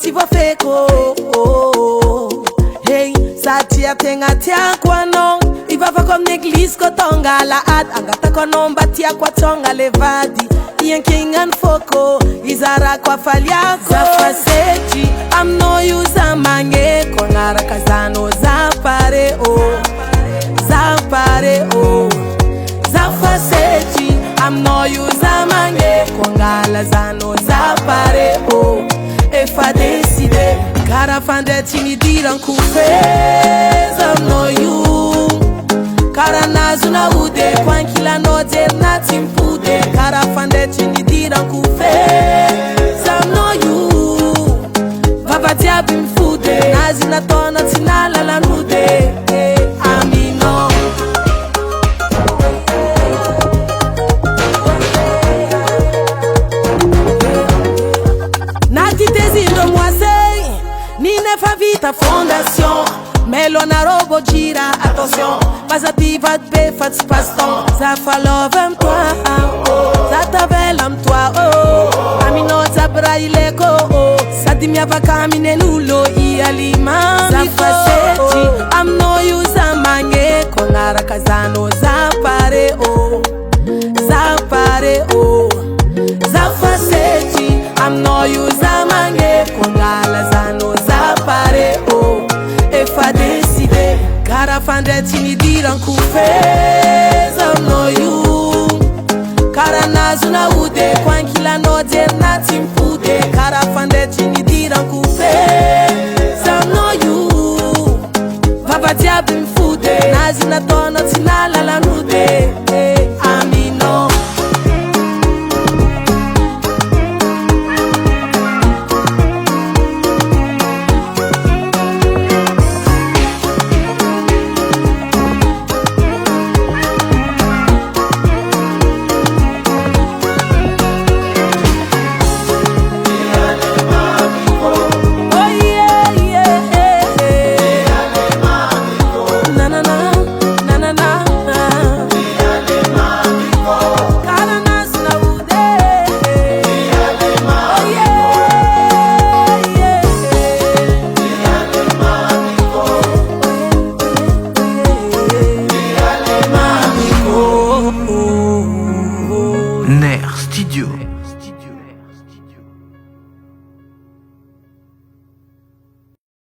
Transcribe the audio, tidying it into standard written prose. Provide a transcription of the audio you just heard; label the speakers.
Speaker 1: ti vo feko. Hey, sa tia tenga tia kwa no. Ibava kom neglis ko tonga la ad. Angata ko nomba tia kwa tonga levadi. Ien kingan foko, izara kwa faliako. Zafaseti, am no yuza mange. Kongara kazano zapare o. Zapare o. Zafaseti, am no yuza mange. Kongala zano zapare o. E fa decide, cara fande tini diran kufez. Am no you. Cara nazu na ude, kwankila no der na timpude. Cara fande tini diran kufez. Am no you. Papa tia bimfude, nazi na tona tinala la nude. Amino. Nati desindo moisei, ni ne fa vita fondation. Melona robo gira, attention. Pas attiva de pe fat spaston. Ça fa love am toi, oh. Ça t'appelle am toi, oh. Amino za braile ko, oh. Ça di mia va camine nulo I alima. Ça fa seti, am no you za mange. Konara kazano za pare, oh. Za pare, oh. Za fa seti, am no you za mange. Kongala zano za pare, oh. E fa decide, cara fande tini diran kufez. Am no you. Cara nazu na ude, kwankila no der na timpude. Cara fande tini diran kufez. Am no you. Papa tia bimfude, nazi na tona tinala la nude. Amino.
Speaker 2: Ner Studio.